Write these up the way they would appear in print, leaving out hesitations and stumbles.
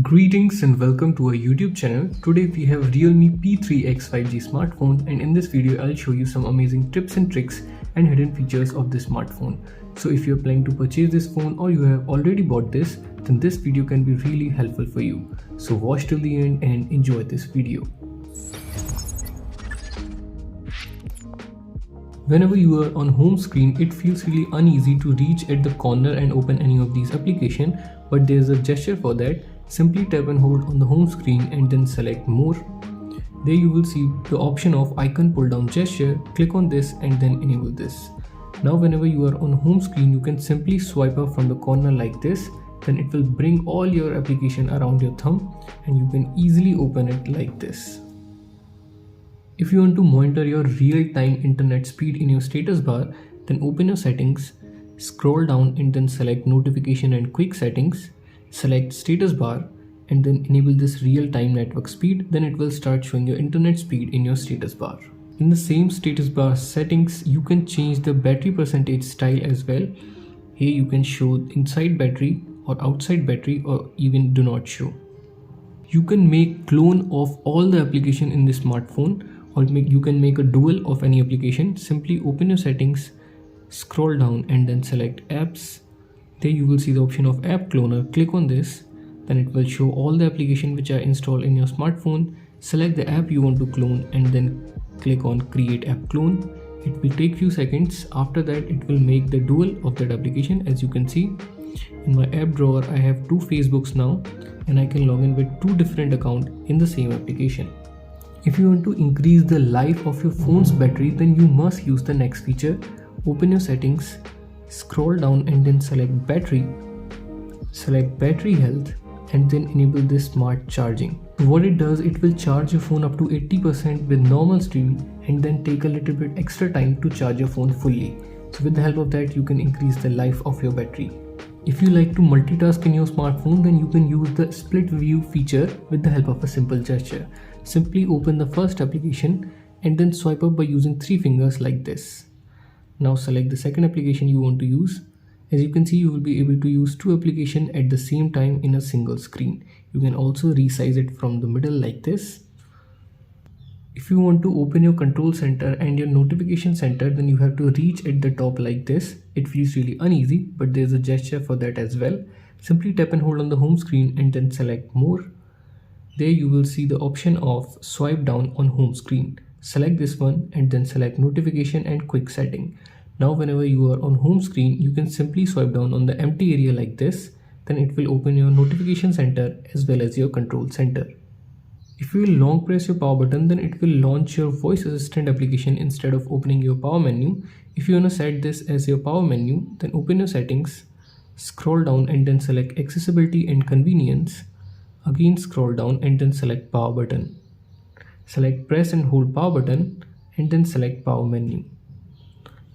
Greetings and welcome to our YouTube channel. Today we have Realme P3x 5G smartphone, and in this video I'll show you some amazing tips and tricks and hidden features of this smartphone. So if you're planning to purchase this phone or you have already bought this, then this video can be really helpful for you. So watch till the end and enjoy this video. Whenever you are on home screen, it feels really uneasy to reach at the corner and open any of these applications, but there's a gesture for that. Simply tap and hold on the home screen and then select more. There you will see the option of icon pull down gesture. Click on this and then enable this. Now whenever you are on home screen, you can simply swipe up from the corner like this. Then it will bring all your application around your thumb and you can easily open it like this. If you want to monitor your real-time internet speed in your status bar, then open your settings, scroll down and then select notification and quick settings. Select status bar and then enable this real-time network speed. Then it will start showing your internet speed in your status bar. In the same status bar settings, you can change the battery percentage style as well. Here you can show inside battery or outside battery or even do not show. You can make clone of all the application in this smartphone, or you can make a dual of any application. Simply open your settings, scroll down and then select apps. There you will see the option of app cloner. Click on this, then it will show all the applications which are installed in your smartphone. Select the app you want to clone and then click on create app clone. It will take few seconds. After that it will make the dual of that application. As you can see in my app drawer, I have two Facebooks now and I can log in with two different accounts in the same application. If you want to increase the life of your phone's battery, then you must use the next feature. Open your settings, scroll down and then select battery, select battery health and then enable this smart charging. What it does, it will charge your phone up to 80% with normal speed and then take a little bit extra time to charge your phone fully. So with the help of that, you can increase the life of your battery. If you like to multitask in your smartphone, then you can use the split view feature with the help of a simple gesture. Simply open the first application and then swipe up by using 3 fingers like this. Now select the second application you want to use. As you can see, you will be able to use 2 applications at the same time in a single screen. You can also resize it from the middle like this. If you want to open your control center and your notification center, then you have to reach at the top like this. It feels really uneasy, but there's a gesture for that as well. Simply tap and hold on the home screen and then select more. There you will see the option of swipe down on home screen. Select this one and then select notification and quick setting. Now whenever you are on home screen, you can simply swipe down on the empty area like this. Then it will open your notification center as well as your control center. If you will long press your power button, then it will launch your voice assistant application instead of opening your power menu. If you want to set this as your power menu, then open your settings, scroll down and then select accessibility and convenience. Again scroll down and then select power button. Select press and hold power button and then select power menu.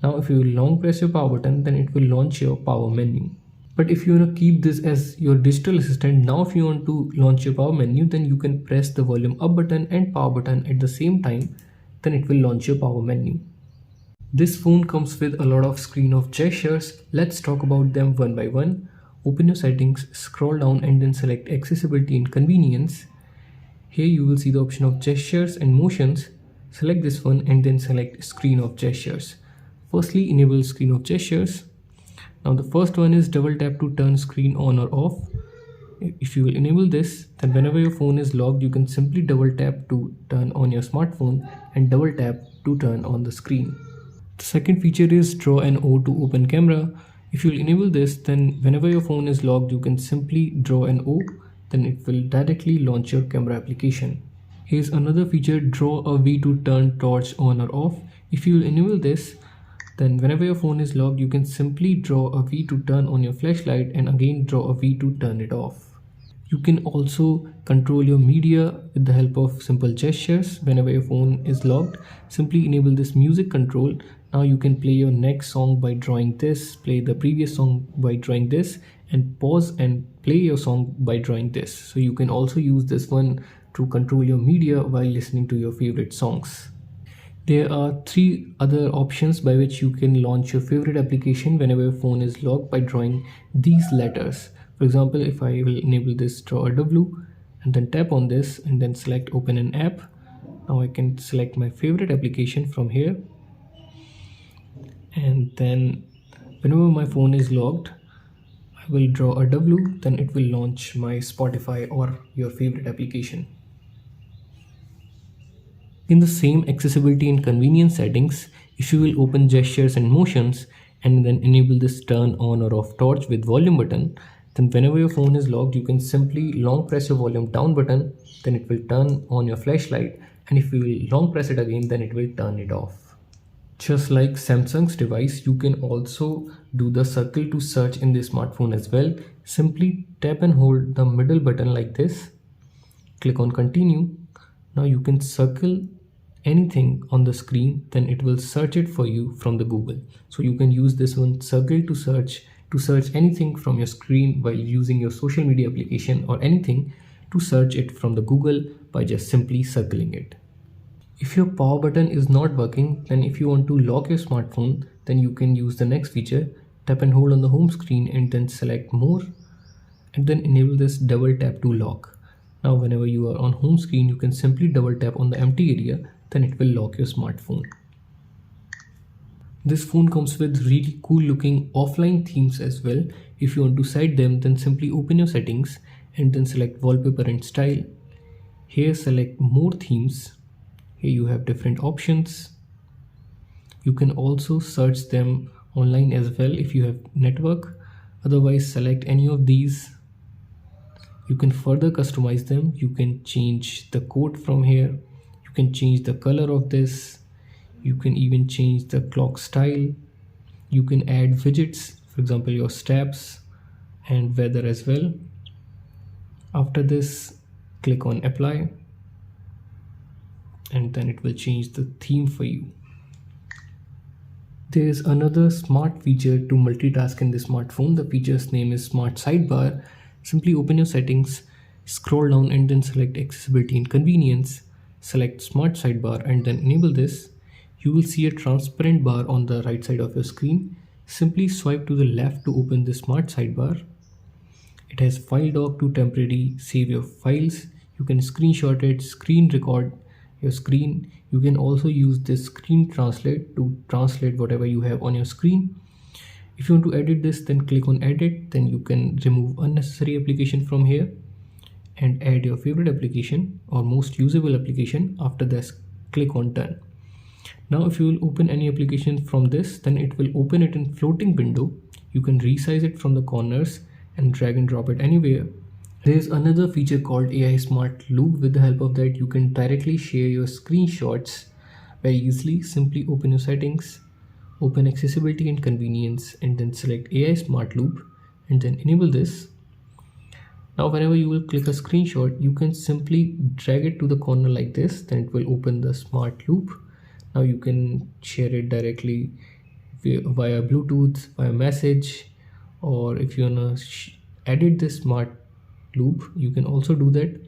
Now if you long press your power button, then it will launch your power menu. But if you want to keep this as your digital assistant, now if you want to launch your power menu, then you can press the volume up button and power button at the same time. Then it will launch your power menu. This phone comes with a lot of screen of gestures. Let's talk about them one by one. Open your settings, scroll down and then select accessibility and convenience. Here you will see the option of gestures and motions. Select this one and then select screen of gestures. Firstly, enable screen of gestures. Now the first one is double tap to turn screen on or off. If you will enable this, then whenever your phone is locked, you can simply double tap to turn on your smartphone and double tap to turn on the screen. The second feature is draw an O to open camera. If you will enable this, then whenever your phone is locked, you can simply draw an O, then it will directly launch your camera application. Here's another feature, draw a V to turn torch on or off. If you will enable this, then whenever your phone is locked, you can simply draw a V to turn on your flashlight and again draw a V to turn it off. You can also control your media with the help of simple gestures. Whenever your phone is locked, simply enable this music control. Now you can play your next song by drawing this, play the previous song by drawing this, and pause and play your song by drawing this. So you can also use this one to control your media while listening to your favorite songs. There are 3 other options by which you can launch your favorite application whenever your phone is locked by drawing these letters. For example, if I will enable this draw a W and then tap on this and then select open an app, now I can select my favorite application from here, and then whenever my phone is locked, I will draw a W, then it will launch my Spotify or your favorite application. In the same accessibility and convenience settings, if you will open gestures and motions and then enable this turn on or off torch with volume button, then whenever your phone is locked, you can simply long press your volume down button, then it will turn on your flashlight, and if you will long press it again, then it will turn it off. Just like Samsung's device, you can also do the circle to search in the smartphone as well. Simply tap and hold the middle button like this, click on continue. Now you can circle anything on the screen, then it will search it for you from the Google. So you can use this one circle to search anything from your screen while using your social media application, or anything to search it from the Google by just simply circling it. If your power button is not working, then if you want to lock your smartphone, then you can use the next feature. Tap and hold on the home screen and then select more, and then enable this double tap to lock. Now whenever you are on home screen, you can simply double tap on the empty area, then it will lock your smartphone. This phone comes with really cool looking offline themes as well. If you want to set them, then simply open your settings and then select wallpaper and style. Here select more themes. Here you have different options. You can also search them online as well if you have network. Otherwise select any of these. You can further customize them. You can change the code from here. You can change the color of this. You can even change the clock style. You can add widgets, for example your steps and weather as well. After this, click on apply, and then it will change the theme for you. There is another smart feature to multitask in the smartphone. The feature's name is Smart Sidebar. Simply open your settings, scroll down and then select accessibility and convenience. Select Smart Sidebar and then enable this. You will see a transparent bar on the right side of your screen. Simply swipe to the left to open the Smart Sidebar. It has file dock to temporarily save your files. You can screenshot it, screen record your screen. You can also use this screen translate to translate whatever you have on your screen. If you want to edit this, then click on edit. Then you can remove unnecessary application from here and add your favorite application or most usable application. After this, click on done. Now if you will open any application from this, then it will open it in floating window. You can resize it from the corners and drag and drop it anywhere. There is another feature called AI Smart Loop. With the help of that, you can directly share your screenshots very easily. Simply open your settings, open accessibility and convenience, and then select AI Smart Loop and then enable this. Now whenever you will click a screenshot, you can simply drag it to the corner like this, then it will open the smart loop. Now you can share it directly via Bluetooth, via message, or if you wanna edit this smart loop, you can also do that.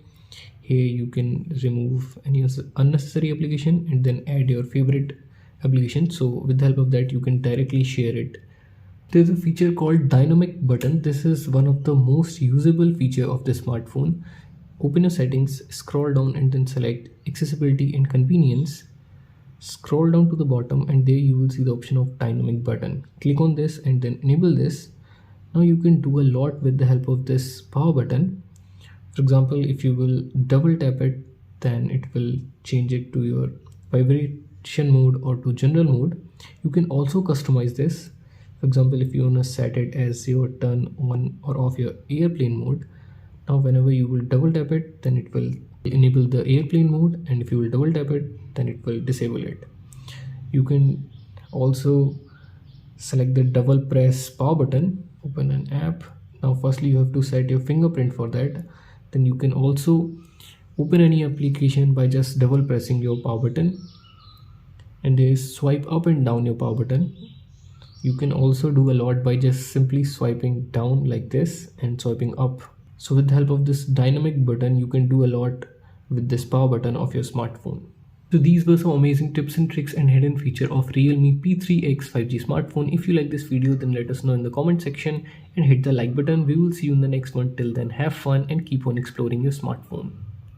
Here you can remove any unnecessary application and then add your favorite application. So with the help of that, you can directly share it. There's a feature called dynamic button. This is one of the most usable feature of the smartphone. Open your settings, scroll down and then select accessibility and convenience. Scroll down to the bottom and there you will see the option of dynamic button. Click on this and then enable this. Now you can do a lot with the help of this power button. For example, if you will double tap it, then it will change it to your vibration mode or to general mode. You can also customize this. For example, if you want to set it as your turn on or off your airplane mode, now whenever you will double tap it, then it will enable the airplane mode, and if you will double tap it, then it will disable it. You can also select the double press power button, open an app. Now firstly you have to set your fingerprint for that. Then you can also open any application by just double pressing your power button, and there is swipe up and down your power button. You can also do a lot by just simply swiping down like this and swiping up. So with the help of this dynamic button, you can do a lot with this power button of your smartphone. So these were some amazing tips and tricks and hidden feature of Realme P3x 5G smartphone. If you like this video, then let us know in the comment section and hit the like button. We will see you in the next one. Till then, have fun and keep on exploring your smartphone.